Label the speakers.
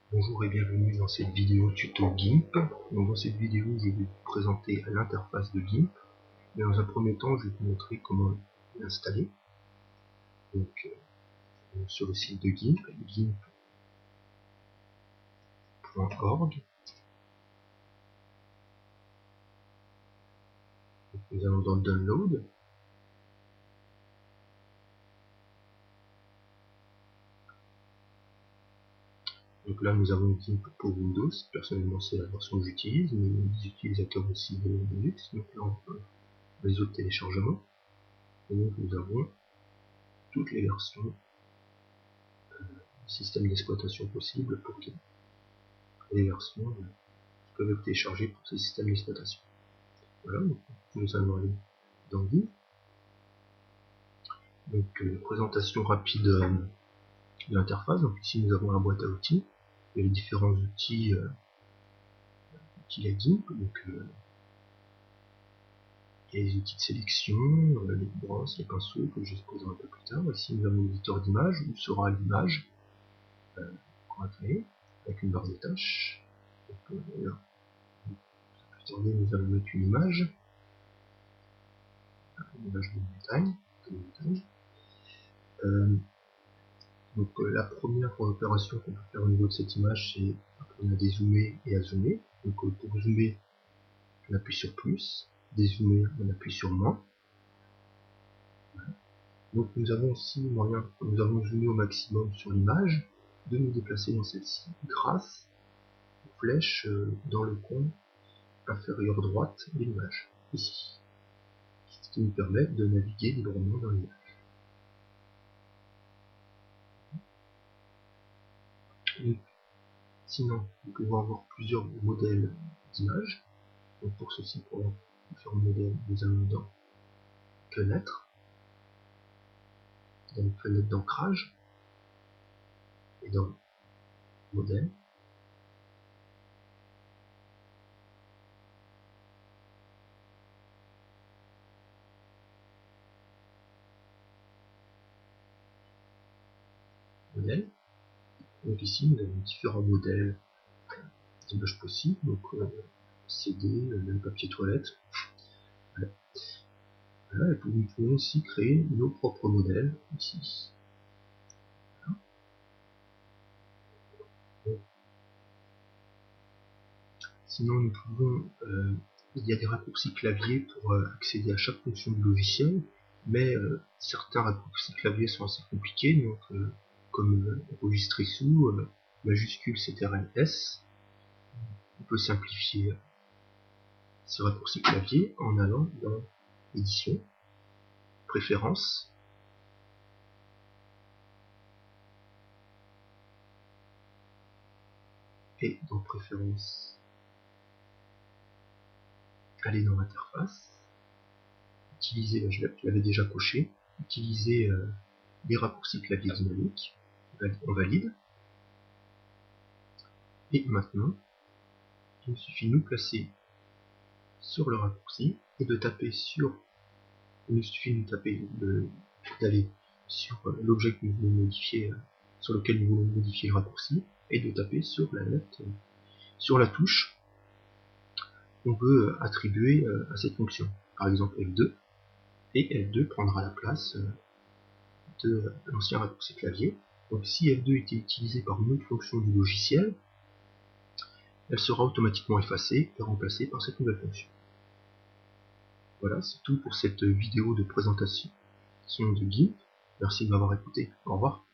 Speaker 1: Bonjour et bienvenue dans cette vidéo tuto GIMP. Donc dans cette vidéo, je vais vous présenter l'interface de GIMP. Mais dans un premier temps, je vais vous montrer comment l'installer. Donc sur le site de GIMP, gimp.org. Nous allons dans le download. Donc là, nous avons GIMP pour Windows. Personnellement, c'est la version que j'utilise, mais les utilisateurs aussi de Linux. Donc là, on peut résoudre le téléchargement. Et donc nous avons toutes les versions système d'exploitation possible pour GIMP. Les versions qui peuvent être téléchargées pour ces systèmes d'exploitation. Voilà, donc nous allons aller dans GIMP. Donc présentation rapide de l'interface. Donc ici nous avons la boîte à outils et les différents outils qu'il y a GIMP. Donc il y a les outils de sélection, les brosses, les pinceaux que je vais exposer un peu plus tard. Ici nous avons l'éditeur d'image où sera l'image qu'on va créer avec une barre de tâches. Donc là, plus tarder, nous allons mettre une image de montagne. Donc la première opération qu'on peut faire au niveau de cette image, c'est on a dézoomer et à zoomer. Donc pour zoomer, on appuie sur plus, dézoomer, on appuie sur moins. Voilà. Donc nous avons aussi moyen, quand nous avons zoomé au maximum sur l'image, de nous déplacer dans celle-ci grâce aux flèches dans le coin inférieur droite de l'image, ici. Ce qui nous permet de naviguer librement dans l'image. Sinon, nous pouvons avoir plusieurs modèles d'images. Donc pour ceci, pour différents modèles, nous allons dans Fenêtre, dans Fenêtre d'ancrage, et dans Modèle. Modèle. Donc ici, nous avons différents modèles d'images possibles, donc CD, même papier toilette. Voilà. Voilà, et nous pouvons aussi créer nos propres modèles ici. Voilà. Bon. Sinon, nous pouvons, il y a des raccourcis clavier pour accéder à chaque fonction du logiciel, mais certains raccourcis clavier sont assez compliqués, donc comme enregistrer sous, majuscule CTRL-S. On peut simplifier ces raccourcis clavier en allant dans Édition, Préférences, et dans Préférences, aller dans l'interface, utiliser, je l'avais déjà coché, utiliser les raccourcis clavier dynamiques, on valide, et maintenant, il nous suffit de nous placer sur le raccourci et de taper sur, il nous suffit de taper, d'aller sur l'objet que nous voulons modifier, sur lequel nous voulons modifier le raccourci, et de taper sur la lettre, sur la touche qu'on veut attribuer à cette fonction. Par exemple F2, et F2 prendra la place de l'ancien raccourci clavier. Donc si F2 était utilisé par une autre fonction du logiciel, elle sera automatiquement effacée et remplacée par cette nouvelle fonction. Voilà, c'est tout pour cette vidéo de présentation de GIMP. Merci de m'avoir écouté. Au revoir.